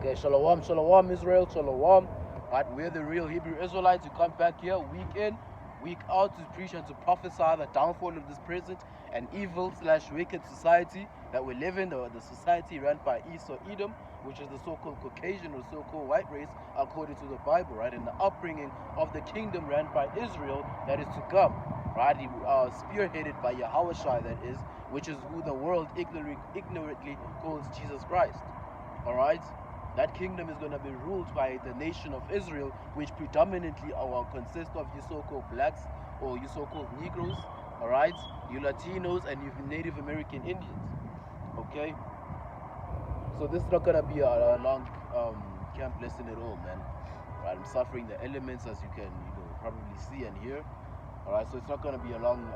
Okay, Shalawam, Shalawam, Israel, Shalawam. Right, we're the real Hebrew Israelites who come back here week in, week out to preach and to prophesy the downfall of this present and evil/wicked society that we live in, the society run by Esau Edom, which is the so-called Caucasian or so-called white race according to the Bible, right? And the upbringing of the kingdom ran by Israel that is to come, right? Spearheaded by Yahawashi, that is, which is who the world ignorantly calls Jesus Christ, all right? That kingdom is going to be ruled by the nation of Israel, which predominantly consists of you so-called blacks or you so-called Negroes, all right? You Latinos and you Native American Indians, okay? So this is not going to be a long camp lesson at all, man. Right? I'm suffering the elements, as you can probably see and hear, all right? So it's not going to be a long,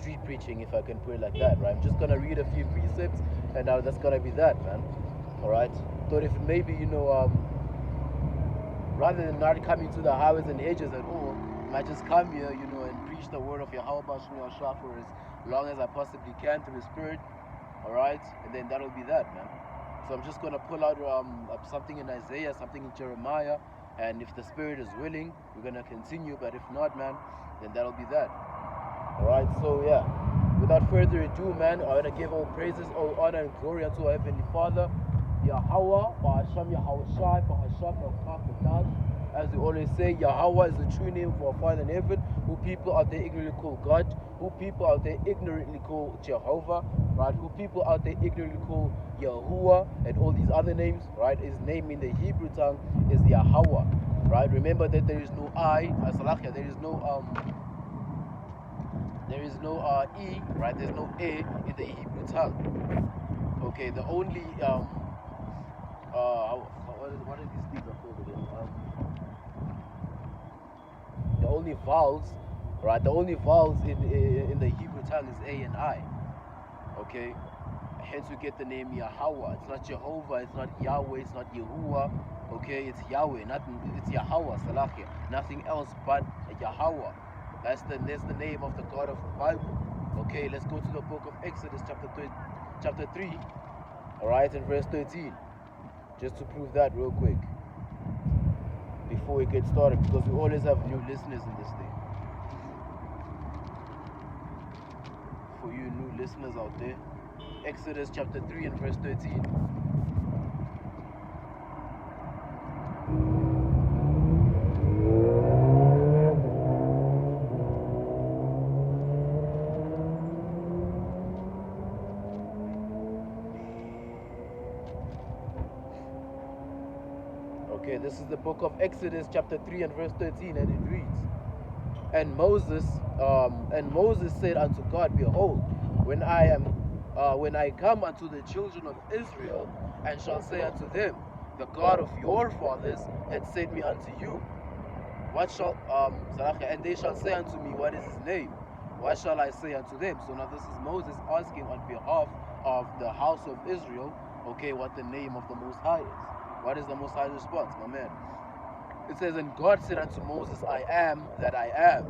street preaching, if I can put it like that, right? I'm just gonna read a few precepts, and that's gonna be that, man. All right. Thought if maybe rather than not coming to the highways and hedges at all, I might just come here, and preach the word of Yahawashi for as long as I possibly can through the Spirit. All right, and then that'll be that, man. So I'm just gonna pull out something in Isaiah, something in Jeremiah, and if the Spirit is willing, we're gonna continue. But if not, man, then that'll be that. Alright, so yeah, without further ado, man, I want to give all praises, all honor and glory unto our Heavenly Father, Yahawashi, bahasham, Yahawashi, bahasham, as we always say, Yahawah is the true name of our Father in heaven, who people out there ignorantly call God, who people out there ignorantly call Jehovah, right, who people out there ignorantly call Yahuwah, and all these other names, right. His name in the Hebrew tongue is Yahawah, right. Remember that there is no I, there is no E, right? There's no A in the Hebrew tongue. Okay, the only what are these things are called again? The only vowels, right? The only vowels in the Hebrew tongue is A and I. Okay, hence we get the name Yahawah. It's not Jehovah, it's not Yahweh, it's not Yahuwah. Okay, it's Yahweh, it's Yahawah, Salakia. Nothing else but Yahawah. That's the name of the God of the Bible. Okay, let's go to the book of Exodus chapter 3, all right, and verse 13, just to prove that real quick before we get started, because we always have new listeners in this thing. For you new listeners out there, Exodus chapter 3 and verse 13. Okay, this is the book of Exodus chapter 3 and verse 13, and it reads, And Moses said unto God, Behold, when I come unto the children of Israel, and shall say unto them, The God of your fathers hath sent me unto you, and they shall say unto me, What is his name? What shall I say unto them? So now this is Moses asking on behalf of the house of Israel, okay, what the name of the Most High is. What is the Most High's response, my man? It says, And God said unto Moses, I am that I am.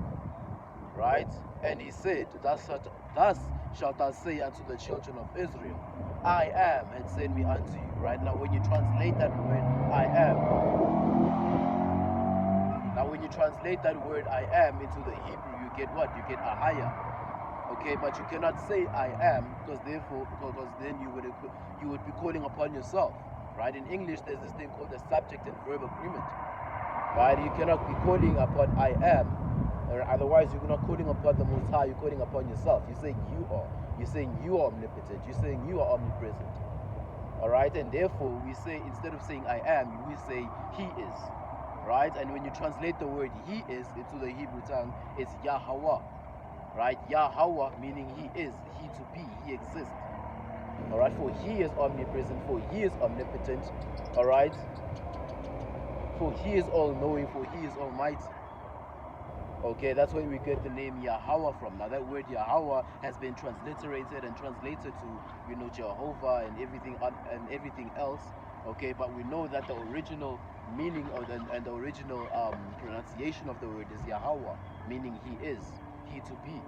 Right? And he said, Thus shalt thou say unto the children of Israel, I am, and send me unto you. Right? Now when you translate that word, I am. Now when you translate that word, I am, into the Hebrew, you get what? You get ahaya. Okay, but you cannot say I am, because then you would be calling upon yourself. Right? In English, there's this thing called the subject and verb agreement. Right? You cannot be calling upon I am, or otherwise you're not calling upon the Most High, you're calling upon yourself. You're saying you are. You're saying you are omnipotent. You're saying you are omnipresent. Alright? And therefore, we say, instead of saying I am, we say He is. Right? And when you translate the word He is into the Hebrew tongue, it's Yahawah. Right? Yahawah meaning He is, He to be, He exists. Alright, for He is omnipresent, for He is omnipotent, alright, for He is all-knowing, for He is almighty. Okay, that's where we get the name Yahawah from. Now that word Yahawah has been transliterated and translated to, Jehovah and everything else. Okay, but we know that the original meaning and the original pronunciation of the word is Yahawah, meaning He is, He to be.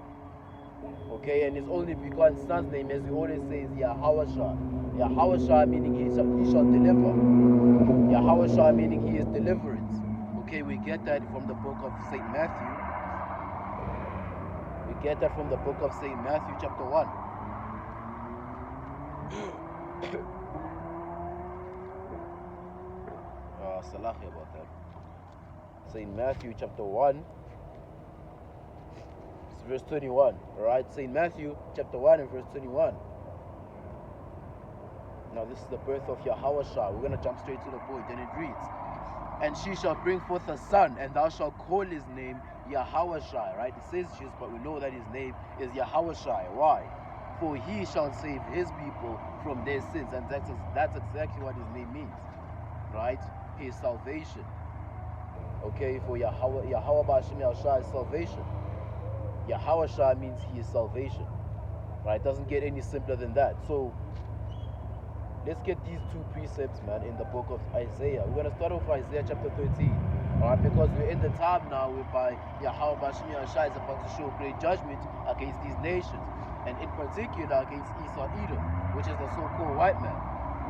Okay, and his only begotten son's name, as we always say, is Yahawashi. Yahawashi meaning he shall deliver. Yahawashi meaning he is deliverance. Okay, we get that from the book of St. Matthew. We get that from the book of St. Matthew chapter 1. Salahi about that. St. Matthew chapter 1, verse 21. Alright, St. Matthew chapter 1 and verse 21. Now this is the birth of Yahawashi. We're going to jump straight to the point, and it reads, "And she shall bring forth a son, and thou shalt call his name Yahawashi." Right? It says Jesus, but we know that his name is Yahawashi. Why? For he shall save his people from their sins. And that's exactly what his name means. Right? His salvation. Okay, for Yahweh bahasham Yahawashi is salvation. Yahawashi means he is salvation. Right? Doesn't get any simpler than that. So let's get these two precepts, man, in the book of Isaiah. We're going to start off with Isaiah chapter 13. Alright, because we're in the time now whereby Yahweh bahasham Yahawashi is about to show great judgment against these nations, and in particular against Esau Edom, which is the so-called white man,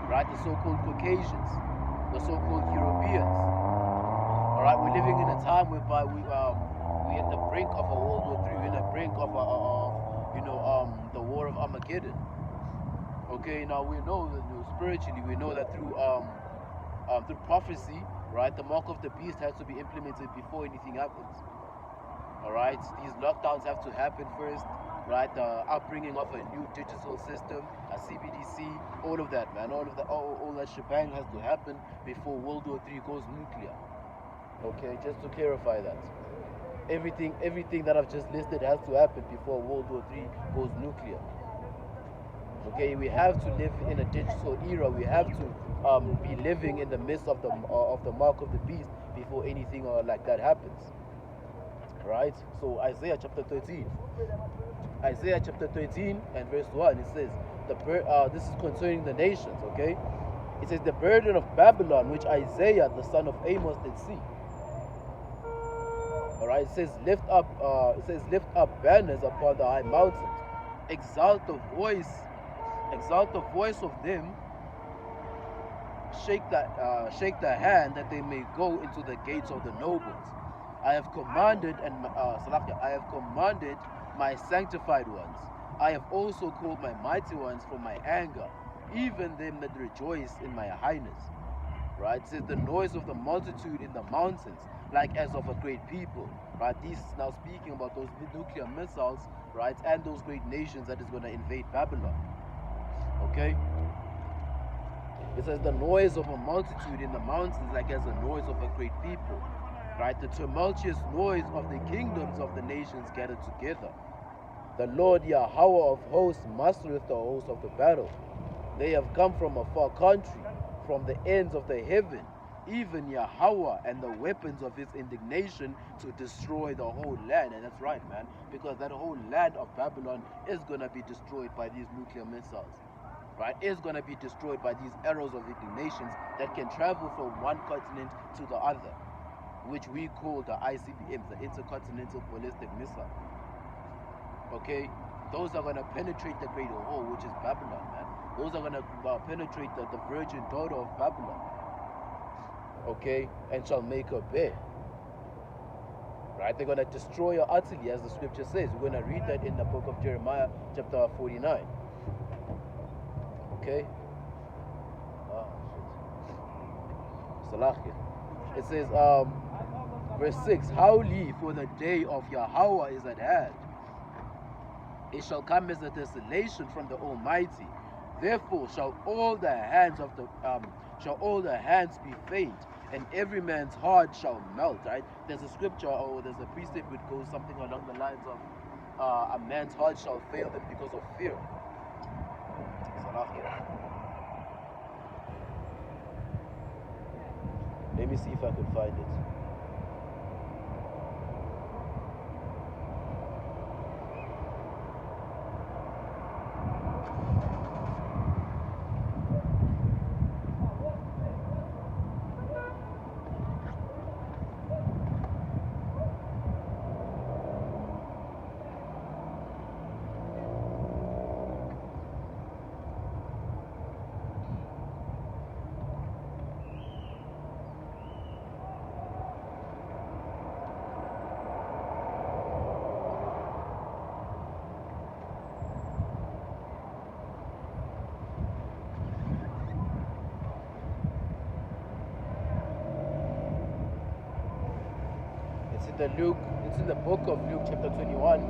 right? The so-called Caucasians, the so-called Europeans. Alright, we're living in a time whereby we're at the brink of a World War III. We're in the brink of the war of Armageddon. Okay, now we know that spiritually, we know that through prophecy, right, the mark of the beast has to be implemented before anything happens. All right, these lockdowns have to happen first, right? The upbringing of a new digital system, a CBDC, all of that, man, all that shebang has to happen before World War III goes nuclear. Okay, just to clarify that. Everything that I've just listed has to happen before World War III goes nuclear. Okay, we have to live in a digital era. We have to be living in the midst of the mark of the beast before anything like that happens. Right? So Isaiah chapter 13. Isaiah chapter 13 and verse 1, it says, this is concerning the nations, okay? It says, "The burden of Babylon, which Isaiah the son of Amos did see." Alright, it says, lift up banners upon the high mountains, exalt the voice of them, shake the hand that they may go into the gates of the nobles. I have commanded my sanctified ones. I have also called my mighty ones from my anger, even them that rejoice in my highness. Right? It says, the noise of the multitude in the mountains, like as of a great people. Right? This is now speaking about those nuclear missiles, right, and those great nations that is going to invade Babylon. Okay? It says, the noise of a multitude in the mountains, like as the noise of a great people. Right? The tumultuous noise of the kingdoms of the nations gathered together. The Lord Yahweh of hosts mustereth the host of the battle. They have come from a far country, from the ends of the heaven, even Yahweh and the weapons of his indignation, to destroy the whole land. And that's right, man, because that whole land of Babylon is going to be destroyed by these nuclear missiles. Right? Is going to be destroyed by these arrows of indignations that can travel from one continent to the other, which we call the ICBMs, the Intercontinental Ballistic Missile. Okay? Those are going to penetrate the Great Hole, which is Babylon, man. Those are going to penetrate the virgin daughter of Babylon. Okay? And shall make her bare. Right? They're going to destroy her utterly, as the scripture says. We're going to read that in the book of Jeremiah, chapter 49. Okay? Salaki. It says, verse 6, "Howly, for the day of Yahweh is at hand. It shall come as a desolation from the Almighty. Therefore shall all the hands be faint, and every man's heart shall melt." Right? There's a scripture, or there's a precept which goes something along the lines of a man's heart shall fail him because of fear. Let me see if I can find it. It's in the book of Luke chapter 21.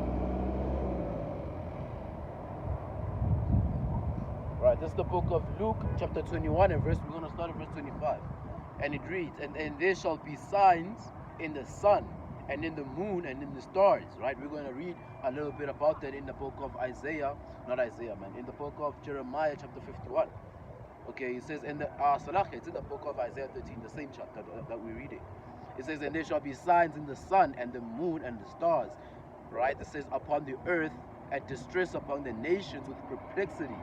Right, this is the book of Luke chapter 21 and we're going to start at verse 25. And it reads, and there shall be signs in the sun and in the moon and in the stars. Right, we're going to read a little bit about that in the book of in the book of Jeremiah chapter 51. Okay, it says in the it's in the book of Isaiah 13, the same chapter that we're reading. It says, and there shall be signs in the sun and the moon and the stars. Right, it says, upon the earth, and distress upon the nations with perplexity,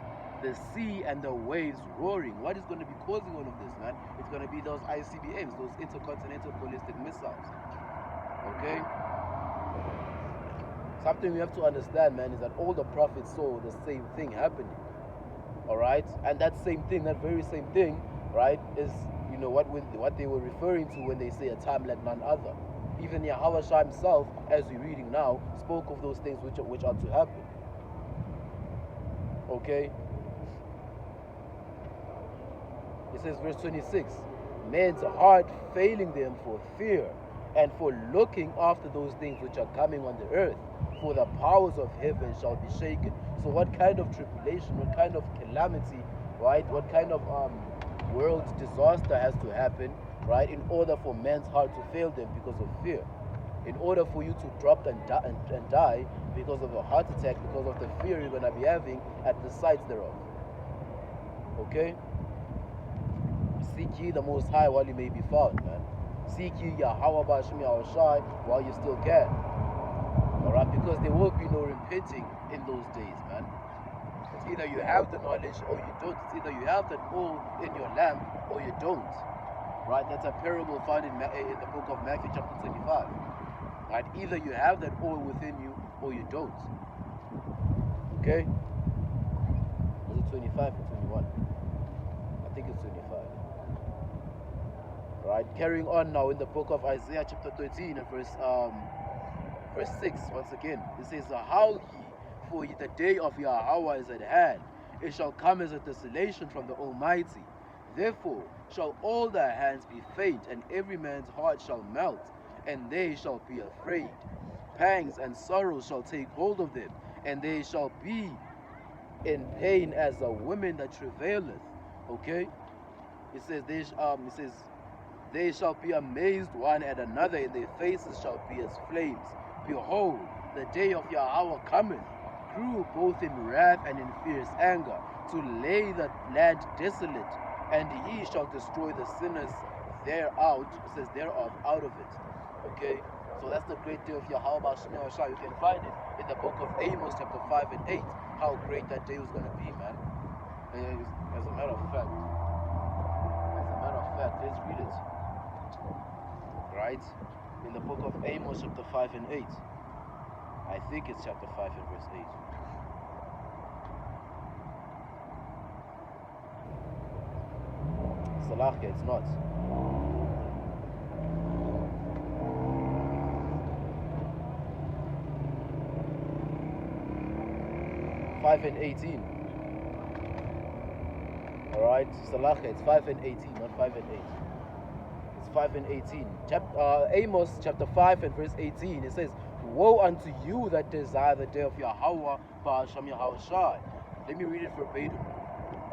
the sea and the waves roaring. What is going to be causing all of this, man? It's going to be those ICBMs, those intercontinental ballistic missiles. Okay? Something we have to understand, man, is that all the prophets saw the same thing happening. Alright? And that same thing, that very same thing, right, is, you know, what they were referring to when they say a time like none other. Even Yahawashi himself, as we're reading now, spoke of those things which are to happen. Okay? It says, verse 26, men's heart failing them for fear and for looking after those things which are coming on the earth, for the powers of heaven shall be shaken. So what kind of tribulation, what kind of calamity, right, what kind of world disaster has to happen, right, in order for man's heart to fail them because of fear? In order for you to drop and die because of a heart attack, because of the fear you're going to be having at the sight thereof. Okay? Seek ye the Most High while you may be found, man. Seek ye Yahawashi while you still can. Alright? Because there will be no repenting in those days, man. It's either you have the knowledge or you don't. It's either you have that oil in your lamp or you don't. Right? That's a parable found in the book of Matthew chapter 25. Right? Either you have that oil within you or you don't. Okay? Is it 25 or 21? I think it's 25. Right, carrying on now in the book of Isaiah chapter 13 and verse 6 once again. It says, howl ye, for the day of Yahawah is at hand. It shall come as a desolation from the Almighty. Therefore shall all their hands be faint, and every man's heart shall melt, and they shall be afraid. Pangs and sorrows shall take hold of them, and they shall be in pain as a woman that travaileth. Okay? It says, they shall be amazed one at another, and their faces shall be as flames. Behold, the day of Yahweh cometh, cruel both in wrath and in fierce anger, to lay the land desolate, and he shall destroy the sinners thereof out of it. Okay, so that's the great day of Yahweh. You can find it in the book of Amos chapter 5 and 8, how great that day was going to be, man. As a matter of fact, let's read it. Right? In the book of Amos chapter 5 and 8. I think it's chapter 5 and verse 8. Salahka, it's not. Five and 18. Alright, Salahka, it's 5 and 18, not 5 and 8. 5 and 18. Amos chapter 5 and verse 18. It says, woe unto you that desire the day of Yahawah, bahasham Yahawashi. Let me read it verbatim.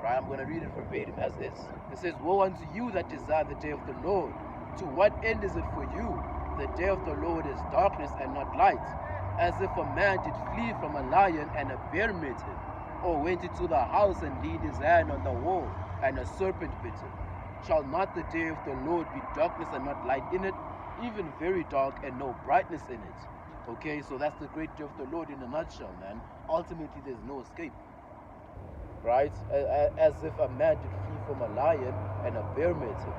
Right, I'm going to read it verbatim as is. It says, woe unto you that desire the day of the Lord. To what end is it for you? The day of the Lord is darkness and not light. As if a man did flee from a lion and a bear met him, or went into the house and laid his hand on the wall, and a serpent bit him. Shall not the day of the Lord be darkness and not light in it, even very dark and no brightness in it? Okay, so that's the great day of the Lord in a nutshell, man. Ultimately, there's no escape. Right? As if a man did flee from a lion and a bear met him.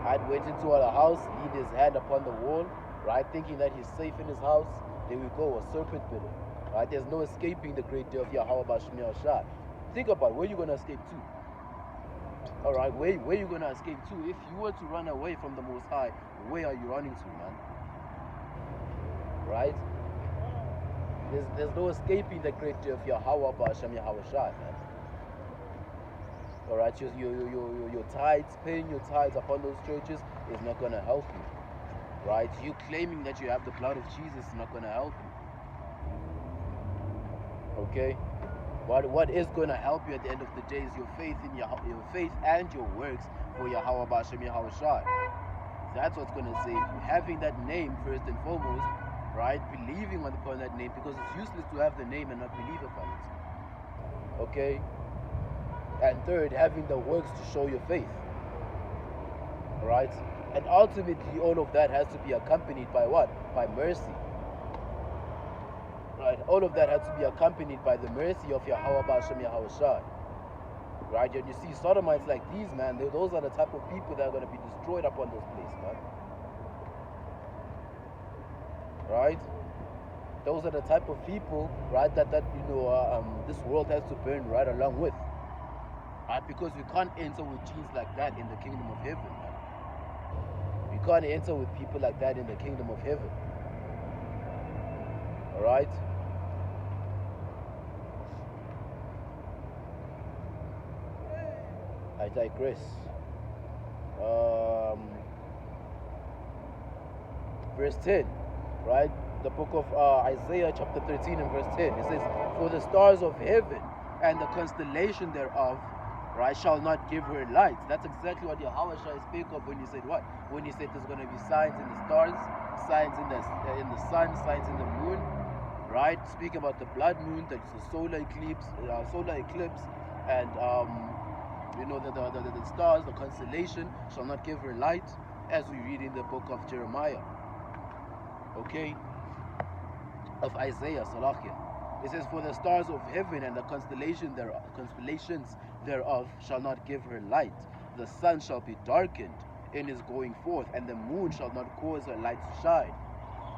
Right? Went into a house, laid his hand upon the wall, right? Thinking that he's safe in his house. There we go, a serpent bit him. Right? There's no escaping the great day of Yahweh Bashmi Ashad. Think about where you're going to escape to. Alright, where you going to escape to? If you were to run away from the Most High, where are you running to, man? Right? There's no escaping the great day of Yahweh Basham Yahawashi, man. Alright, your tithes, paying your tithes upon those churches is not going to help you. right? You claiming that you have the blood of Jesus is not going to help you. Okay? What is going to help you at the end of the day is your faith in your faith and your works for Yahweh bahasham Yahawashi. That's what's going to save you. Having that name first and foremost, right? Believing upon that name, because it's useless to have the name and not believe upon it. Okay? And third, having the works to show your faith. Right? And ultimately, all of that has to be accompanied by what? By mercy. Right? All of that has to be accompanied by the mercy of Yahweh bahasham Yahawashi. Right? And you see sodomites like these, man, those are the type of people that are going to be destroyed upon those places, man. Right? Those are the type of people, right, that this world has to burn right along with. Right? Because we can't enter with genes like that in the kingdom of heaven, man. We can't enter with people like that in the kingdom of heaven. Alright? I digress. Verse 10, right? The book of Isaiah chapter 13 and verse 10. It says, "For the stars of heaven and the constellation thereof, right, shall not give her light." That's exactly what Yahawashi spoke of when he said what? When he said there's going to be signs in the stars, signs in the sun, signs in the moon, right? Speaking about the blood moon, the solar eclipse, and the stars, the constellation shall not give her light, as we read in the book of Jeremiah. Okay, of Isaiah, Salakia. It says, "For the stars of heaven and the constellations thereof shall not give her light. The sun shall be darkened in his going forth, and the moon shall not cause her light to shine.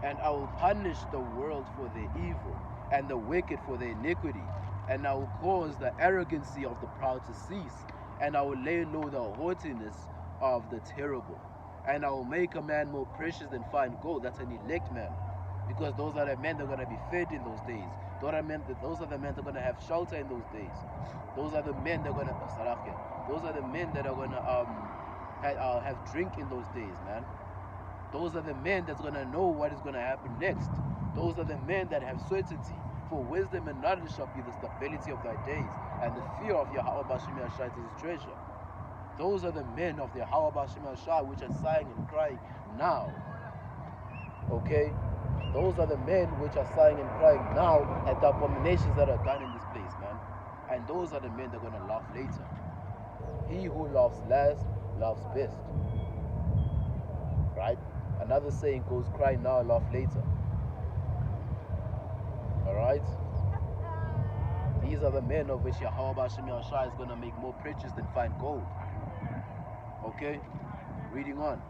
And I will punish the world for their evil, and the wicked for their iniquity. And I will cause the arrogancy of the proud to cease, and I will lay low the haughtiness of the terrible. And I will make a man more precious than fine gold." That's an elect man, because those are the men that are going to be fed in those days. Those are the men that are going to have shelter in those days. Those are the men that are going to have drink in those days, man. Those are the men that's going to know what is going to happen next. Those are the men that have certainty. For wisdom and knowledge shall be the stability of thy days, and the fear of Yahweh bahasham Yahawashi is his treasure. Those are the men of the Yahweh bahasham Yahawashi which are sighing and crying now. Okay? Those are the men which are sighing and crying now at the abominations that are done in this place, man. And those are the men that are going to laugh later. He who laughs last, laughs best. Right? Another saying goes, "Cry now, laugh later." Alright? These are the men of which Yahweh bahasham Yahawashi is going to make more precious than fine gold. Okay? Reading on.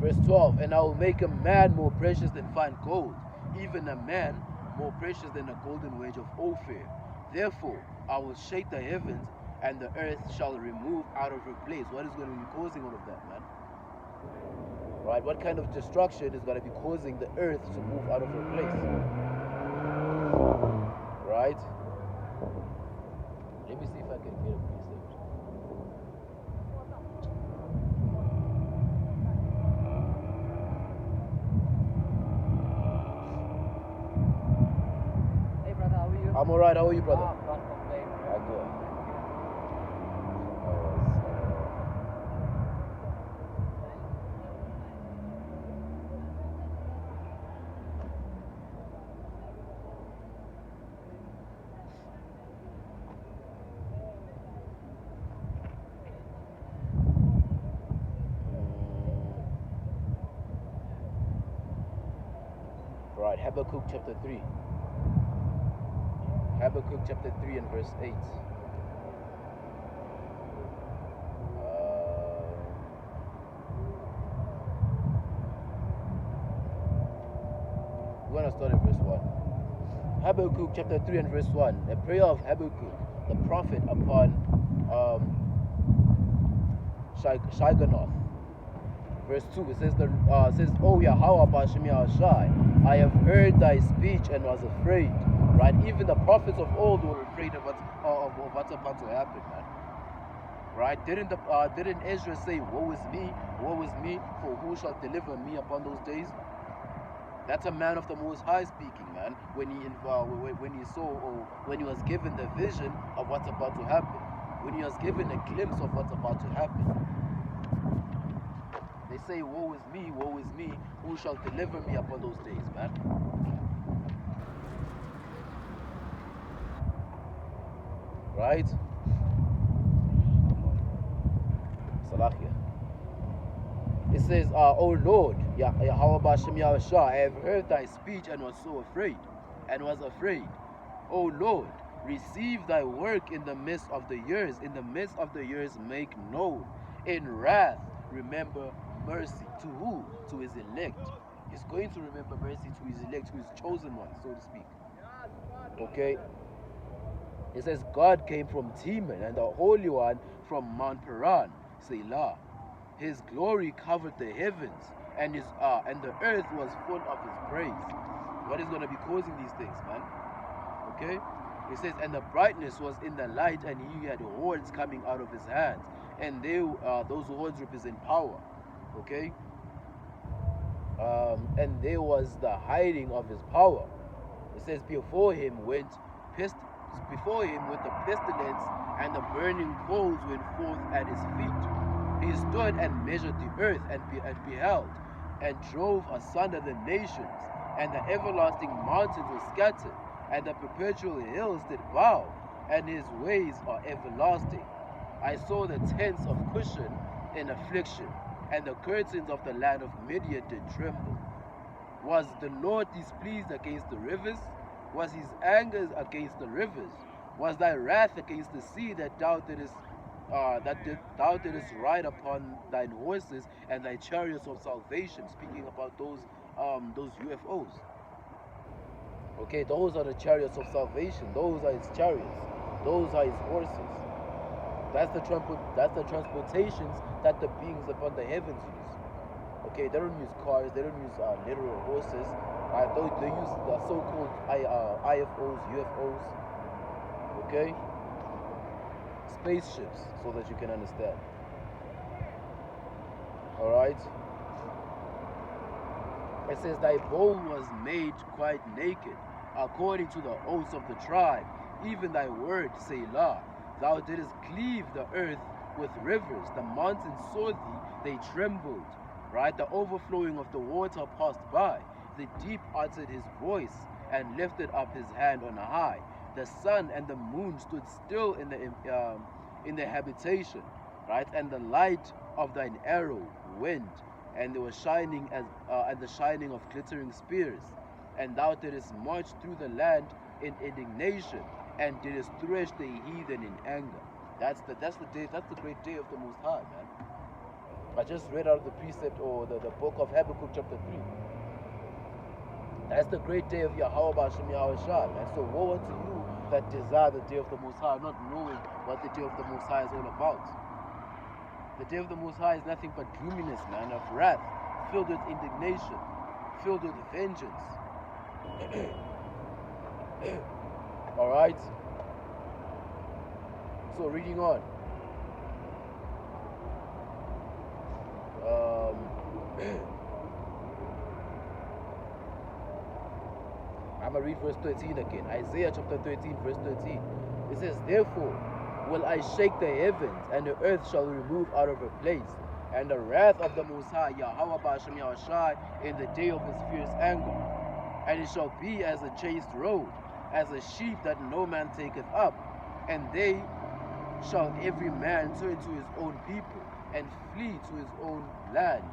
Verse 12, "And I will make a man more precious than fine gold, even a man more precious than a golden wedge of Ophir. Therefore, I will shake the heavens, and the earth shall remove out of her place." What is going to be causing all of that, man? Right? What kind of destruction is going to be causing the earth to move out of her place? Right? Let me see if I can get a precept. I'm alright. How are you, brother? Can't complain. I'm good. Right, Habakkuk chapter 3. Habakkuk chapter 3 and verse 8. We're going to start at verse 1. Habakkuk chapter 3 and verse 1. A prayer of Habakkuk, the prophet, upon Shiganoth. Verse 2, it says, "O Yahweh bahasham Yahawashi, I have heard thy speech and was afraid." Right? Even the prophets of old were afraid of what's about to happen, man. Right? Didn't Ezra say, woe is me, for who shall deliver me upon those days? That's a man of the Most High speaking, man. When he saw, or when he was given the vision of what's about to happen, when he was given a glimpse of what's about to happen. They say, woe is me, who shall deliver me upon those days, man? Right? Salakia. It says, O Lord, Yahawashi bahasham Yahawashi, I have heard thy speech and was afraid. O Lord, receive thy work in the midst of the years. In the midst of the years make known. In wrath remember mercy. To who? To his elect. He's going to remember mercy to his elect, to his chosen one, so to speak. Okay? It says, God came from Teman, and the Holy One from Mount Paran, Selah. His glory covered the heavens, and the earth was full of his praise. What is going to be causing these things, man? Okay? It says, and the brightness was in the light, and he had horns coming out of his hands. And those horns represent power. Okay? And there was the hiding of his power. It says, before him with the pestilence, and the burning coals went forth at his feet. He stood and measured the earth, and beheld, and drove asunder the nations, and the everlasting mountains were scattered, and the perpetual hills did bow, and his ways are everlasting. I saw the tents of Cushan in affliction, and the curtains of the land of Midian did tremble. Was the Lord displeased against the rivers? Was his anger against the rivers? Was thy wrath against the sea that thou didst ride upon thine horses and thy chariots of salvation? Speaking about those UFOs. Okay, those are the chariots of salvation. Those are his chariots. Those are his horses. That's the transportations that the beings upon the heavens use. Okay, they don't use cars. They don't use literal horses. They use the so-called IFOs, UFOs. Okay, spaceships, so that you can understand. All right. It says, thy bow was made quite naked, according to the oaths of the tribe, even thy word, Selah. Thou didst cleave the earth with rivers. The mountains saw thee, they trembled. Right? The overflowing of the water passed by. The deep uttered his voice and lifted up his hand on high. The sun and the moon stood still in the habitation. Right? And the light of thine arrow went, and they were shining as the shining of glittering spears. And thou didst march through the land in indignation, and didst thresh the heathen in anger. That's the great day of the Most High, man. I just read out of the precept, or the book of Habakkuk chapter 3. That's the great day of Yahawashi bahasham Yahawashi, man. So woe unto you that desire the day of the Most High, not knowing what the day of the Most High is all about. The day of the Most High is nothing but gloominess, man, of wrath, filled with indignation, filled with vengeance. Alright? So reading on. I'm going to read verse 13 again. Isaiah chapter 13, verse 13. It says, therefore will I shake the heavens, and the earth shall remove out of her place, and the wrath of the Most High, Yahawashi bahasham Yahawashi, in the day of his fierce anger. And it shall be as a chased road, as a sheep that no man taketh up, and they shall every man turn to his own people, and flee to his own land.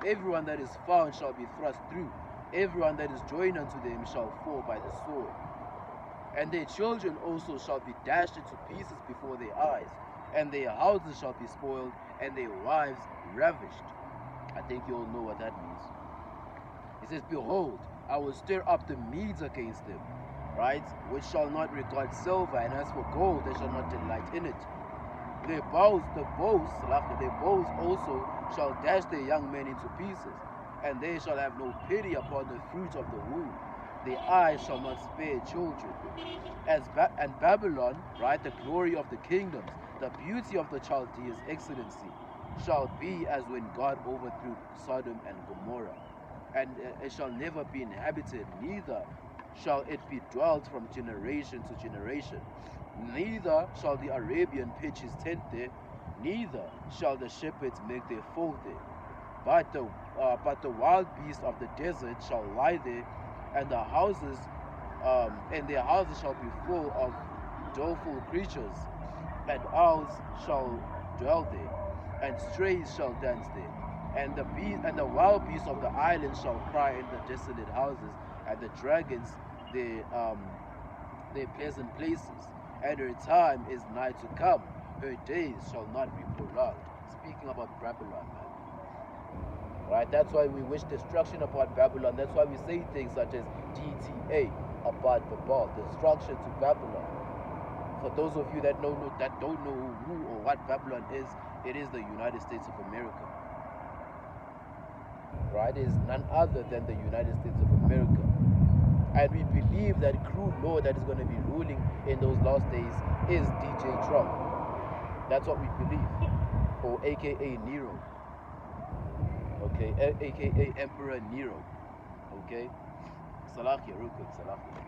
Everyone that is found shall be thrust through. Everyone that is joined unto them shall fall by the sword. And their children also shall be dashed into pieces before their eyes, and their houses shall be spoiled, and their wives ravished. I think you all know what that means. It says, behold, I will stir up the Medes against them, right? Which shall not regard silver, and as for gold, they shall not delight in it. Their bows also shall dash their young men into pieces, and they shall have no pity upon the fruit of the womb. Their eyes shall not spare children. And Babylon, right, the glory of the kingdoms, The beauty of the Chaldeans' excellency shall be as when God overthrew Sodom and Gomorrah, and it shall never be inhabited, neither shall it be dwelt from generation to generation. Neither shall the Arabian pitch his tent there, neither shall the shepherds make their fold there. But the wild beasts of the desert shall lie there, and the houses, and their houses shall be full of doleful creatures, and owls shall dwell there, and strays shall dance there, and the wild beasts of the islands shall cry in the desolate houses, and the dragons their pleasant places. And her time is nigh to come; her days shall not be prolonged. Speaking about Babylon, man. Right? That's why we wish destruction upon Babylon. That's why we say things such as DTA about Babel, destruction to Babylon. For those of you that don't know who or what Babylon is, it is the United States of America. Right? It is none other than the United States of America. And we believe that cruel law that is going to be ruling in those last days is DJ Trump. That's what we believe. Or aka Nero. Okay, aka Emperor Nero. Okay? Salakia, real quick, Salakia.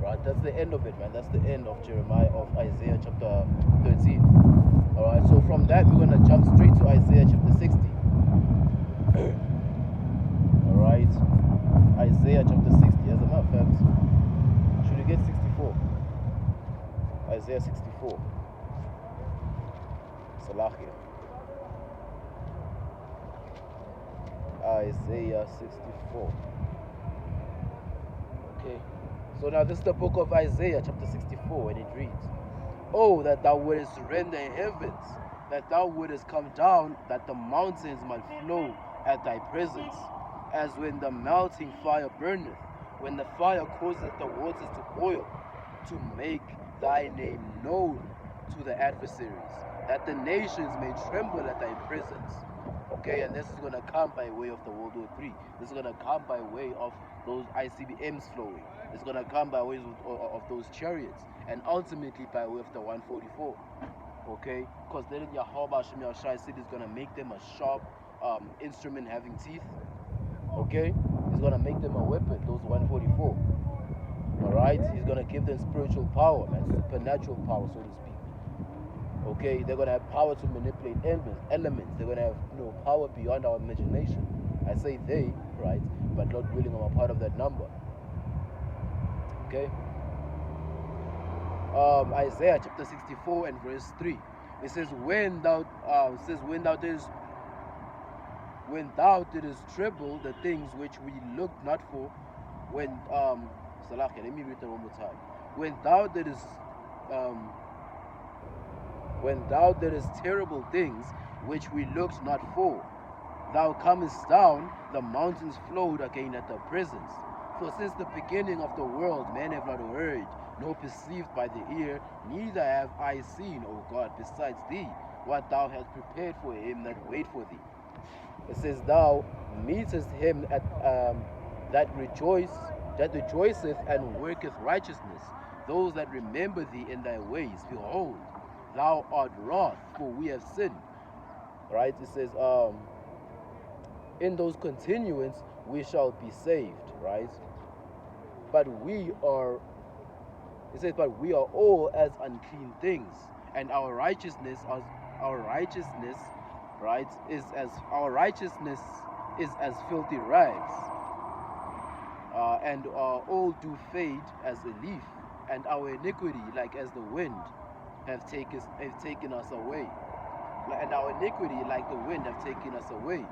Right, that's the end of it, man. That's the end of Isaiah chapter 13. Alright, so from that we're gonna jump straight to Isaiah chapter 60. Alright, Isaiah chapter 60. As a matter of fact, should we get 64? Isaiah 64. Salahia. Isaiah 64. Okay. So now this is the book of Isaiah chapter 64, and it reads, "Oh, that thou wouldest rend the heavens, that thou wouldest come down, that the mountains might flow at thy presence, as when the melting fire burneth, when the fire causeth the waters to boil, to make thy name known to the adversaries, that the nations may tremble at thy presence." Okay, and this is going to come by way of the World War III. This is going to come by way of those ICBMs flowing. It's going to come by way of those chariots, and ultimately by way of the 144. Okay, because then Yahawashi said he's going to make them a sharp instrument having teeth. Okay, he's going to make them a weapon, those 144. Alright, he's going to give them spiritual power, man, supernatural power, so to speak. Okay, they're going to have power to manipulate elements. They're going to have power beyond our imagination. I say they, right, but Lord willing, I'm a part of that number. Okay. Isaiah chapter 64 and verse 3. It says, when thou didst trouble the things which we looked not for, when Salaki, let me read that one more time. When thou didst terrible things which we looked not for, thou comest down, the mountains flowed again at thy presence. For since the beginning of the world men have not heard, nor perceived by the ear, neither have I seen, O God, besides thee, what thou hast prepared for him that wait for thee. It says, thou meetest him at that rejoice that rejoiceth and worketh righteousness, those that remember thee in thy ways. Behold, thou art wroth, for we have sinned. Right? It says, in those continuance we shall be saved, right? But we are, it says, but we are all as unclean things, and our righteousness, right, is as filthy rags, and all do fade as a leaf, and our iniquity, like as the wind, have taken us away. And our iniquity, like the wind, have taken us away.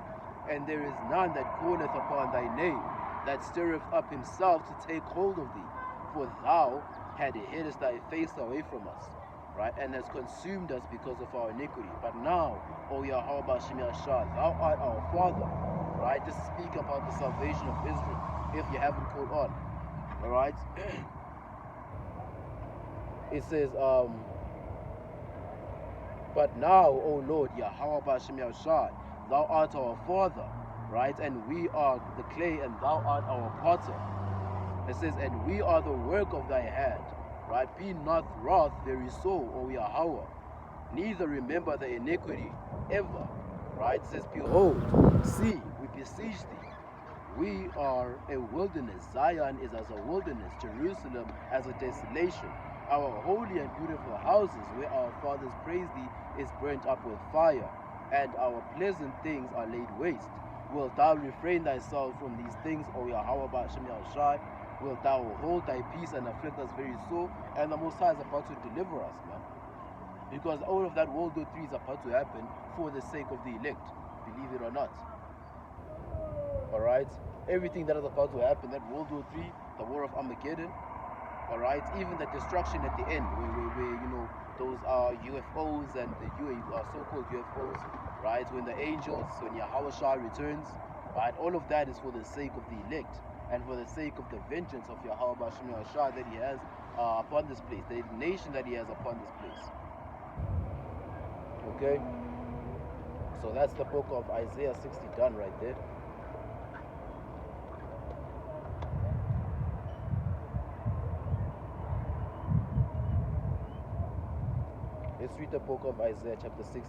And there is none that calleth upon thy name, that stirreth up himself to take hold of thee. For thou hidest thy face away from us, right, and has consumed us because of our iniquity. But now, O Yahawashi, thou art our Father, right? This is speaking about the salvation of Israel, if you haven't caught on, all right? It says, but now, O Lord, Yahawashi, thou art our Father, right? And we are the clay, and thou art our potter. It says, and we are the work of thy hand, right? Be not wroth very so, O Yahweh, neither remember the iniquity ever, right? It says, behold, see, we beseech thee, we are a wilderness. Zion is as a wilderness, Jerusalem as a desolation. Our holy and beautiful houses, where our fathers praised thee, is burnt up with fire, and our pleasant things are laid waste. Wilt thou refrain thyself from these things, O Yahweh Ba'Shem Yahushai? Wilt thou hold thy peace and afflict us very sore? And the Most High is about to deliver us, man. Because all of that World War III is about to happen for the sake of the elect, believe it or not. Alright? Everything that is about to happen, that World War III, the War of Armageddon, alright? Even the destruction at the end, where you know, those UFOs and the so-called UFOs, right? When the angels, when Yahawashi returns, right? All of that is for the sake of the elect, and for the sake of the vengeance of Yahweh Ba'Shem Yahushua that he has upon this place, the nation that he has upon this place. Okay? So that's the book of Isaiah 60 done right there. Let's read the book of Isaiah chapter 60.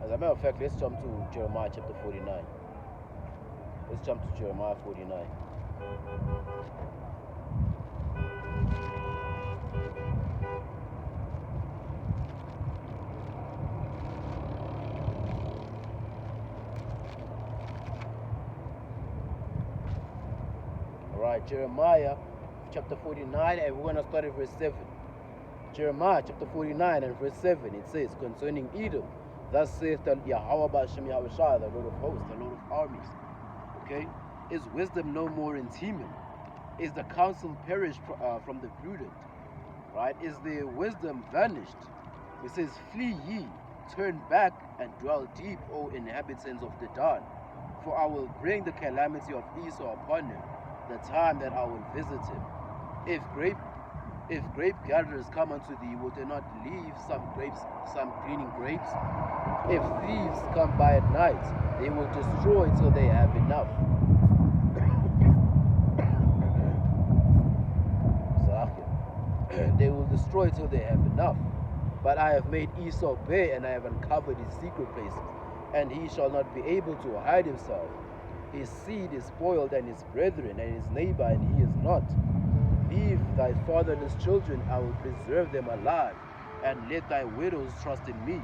As a matter of fact, let's jump to Jeremiah chapter 49. Let's jump to Jeremiah 49. Alright, Jeremiah chapter 49, and we're going to start at verse 7. Jeremiah chapter 49 and verse 7, it says, concerning Edom, thus saith the Yahweh Ba'Shem Yahushua, the Lord of hosts, the Lord of armies. Okay? Is wisdom no more in Teman? Is the counsel perished from the prudent? Right? Is their wisdom vanished? It says, flee ye, turn back, and dwell deep, O inhabitants of Dedan. For I will bring the calamity of Esau upon him, the time that I will visit him. If grape gatherers come unto thee, will they not leave some gleaning grapes? If thieves come by at night, they will destroy till they have enough. They will destroy till they have enough. But I have made Esau bare, and I have uncovered his secret places, and he shall not be able to hide himself. His seed is spoiled, and his brethren, and his neighbor, and he is not. Leave thy fatherless children, I will preserve them alive, and let thy widows trust in me.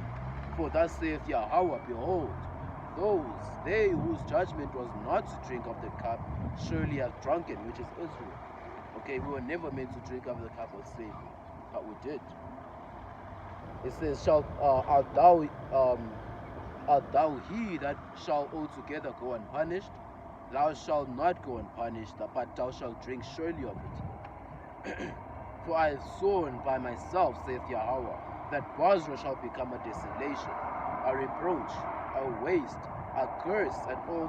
For thus saith Yahweh, behold, they whose judgment was not to drink of the cup, surely have drunken, which is Israel. Okay, we were never meant to drink of the cup of slavery, but we did. It says, art thou he that shall altogether go unpunished? thou shalt not go unpunished, but thou shalt drink surely of it. For I have sworn by myself, saith Yahweh, that Basra shall become a desolation, a reproach, a waste, a curse, and all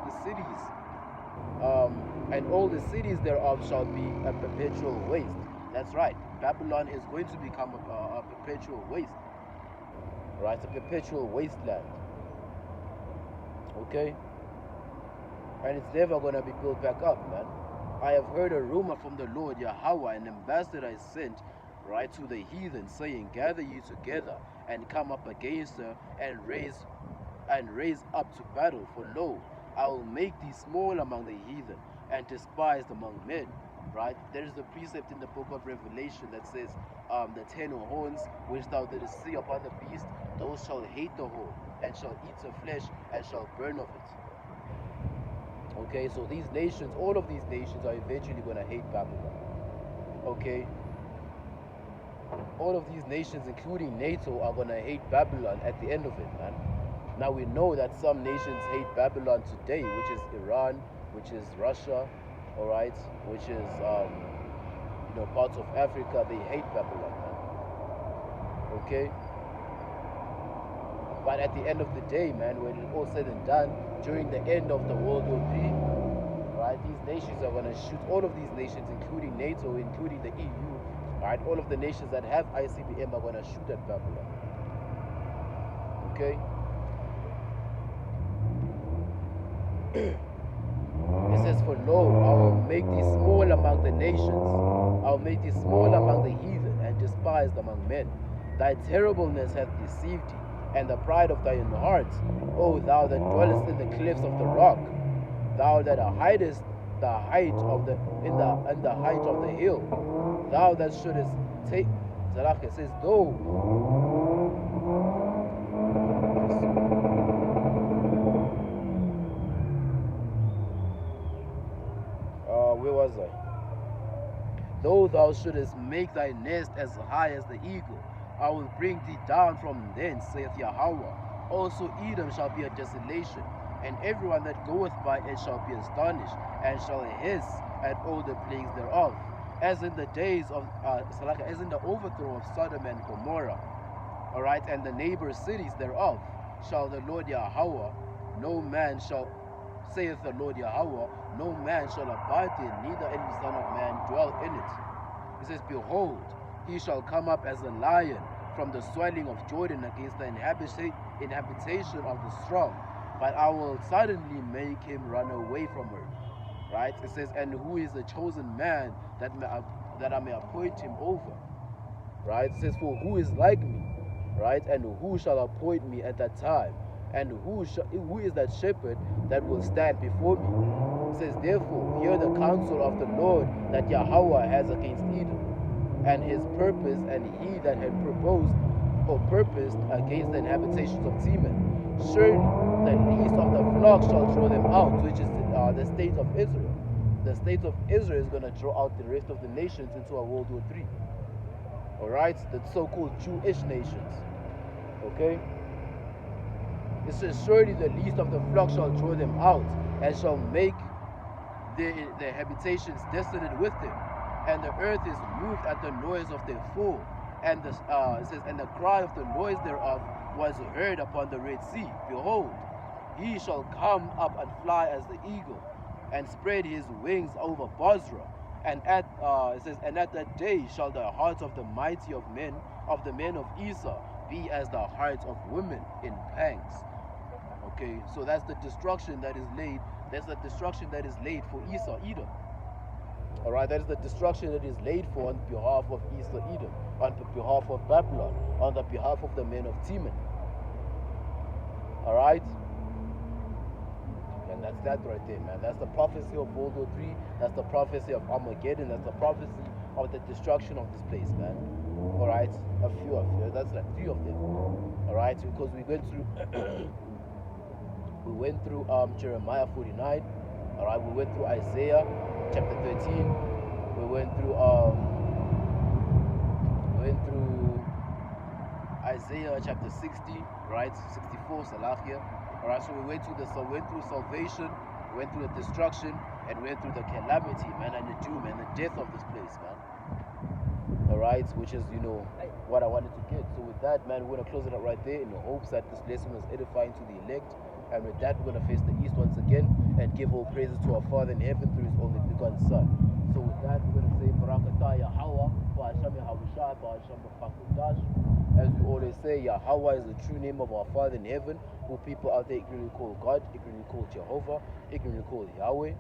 the cities thereof shall be a perpetual waste. That's right. Babylon is going to become a perpetual waste. Right? A perpetual wasteland. Okay? And it's never going to be built back up, man. I have heard a rumor from the Lord Yahweh, an ambassador is sent, right, to the heathen, saying, gather you together and come up against her and raise up to battle. For lo, I will make thee small among the heathen and despised among men. Right? There is a precept in the book of Revelation that says, the 10 horns which thou didst see upon the beast, those shall hate the whole, and shall eat the flesh, and shall burn of it. Okay, so these nations, all of these nations are eventually going to hate Babylon. Okay? All of these nations, including NATO, are going to hate Babylon at the end of it, man. Now we know that some nations hate Babylon today, which is Iran, which is Russia, all right, which is, parts of Africa. They hate Babylon, man. Okay? But at the end of the day, man, when it's all said and done, during the end of the World War III, right, these nations are going to shoot, all of these nations, including NATO, including the EU, right, all of the nations that have ICBM are going to shoot at Babylon. Okay? It says, for lo, I will make thee small among the nations. I will make thee small among the heathen, and despised among men. Thy terribleness hath deceived thee, and the pride of thine heart, O thou that dwellest in the cliffs of the rock, thou that hidest the height of the height of the hill, thou that shouldest take. Zalach, it says, though. Where was I? Though thou shouldest make thy nest as high as the eagle, I will bring thee down from thence, saith Yahweh. Also Edom shall be a desolation, and everyone that goeth by it shall be astonished, and shall hiss at all the plagues thereof, as in the days of as in the overthrow of Sodom and Gomorrah. All right, and the neighbor cities thereof shall the Lord Yahweh, no man shall, saith the Lord Yahweh, no man shall abide there, neither any son of man dwell in it. It says, behold, he shall come up as a lion from the swelling of Jordan against the inhabitation of the strong, but I will suddenly make him run away from her. Right? It says, and who is the chosen man that I may appoint him over? Right? It says, for who is like me? Right? And who shall appoint me at that time? And who is that shepherd that will stand before me? It says, therefore, hear the counsel of the Lord that Yahweh has against Edom, and his purpose, and he that had proposed or purposed against the inhabitations of Teman. Surely the least of the flock shall draw them out, which is the state of Israel. The state of Israel is going to draw out the rest of the nations into a World War III. Alright? The so-called Jewish nations. Okay? It says, surely the least of the flock shall draw them out, and shall make their habitations desolate with them. And the earth is moved at the noise of their fall. And it says, and the cry of the noise thereof was heard upon the Red Sea. Behold, he shall come up and fly as the eagle, and spread his wings over Basra. And it says, and at that day shall the hearts of the mighty of the men of Esau, be as the hearts of women in pangs. Okay, so that's the destruction that is laid. That's the destruction that is laid for Esau, Edom. All right, that is the destruction that is laid for on behalf of Esau, Edom, on behalf of Babylon, on the behalf of the men of Teman. All right, and that's that right there, man. That's the prophecy of World War III. That's the prophecy of Armageddon. That's the prophecy of the destruction of this place, man. All right, a few of them. That's like 3 of them. All right, because we went through. We went through Jeremiah 49. All right, we went through Isaiah chapter 13. We went through Isaiah chapter 60, right? 64, Salafia. All right, so we went through salvation. went through the destruction, and went through the calamity, man, and the doom and the death of this place, man. Alright, which is, what I wanted to get. So with that, man, we're going to close it up right there in the hopes that this lesson was edifying to the elect. And with that, we're going to face the east once again and give all praises to our Father in heaven through his only begotten Son. So with that, we're going to say, Barakata Yahawah, bahasham Yahawashi, bahasham Bafakudash. As we always say, Yahawah is the true name of our Father in heaven, who people out there ignorantly call God, ignorantly call Jehovah, ignorantly call Yahweh.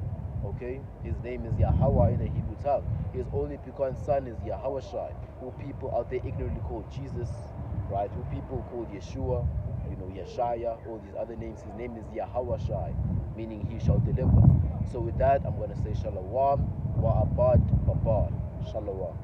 Okay, his name is Yahawah in the Hebrew tongue. His only begotten Son is Yahawashi, who people out there ignorantly call Jesus, right? Who people call Yeshua, Yeshaya, all these other names. His name is Yahawashi, meaning he shall deliver. So with that, I'm going to say Shalawam, Wa Abad, Babad. Shalawam.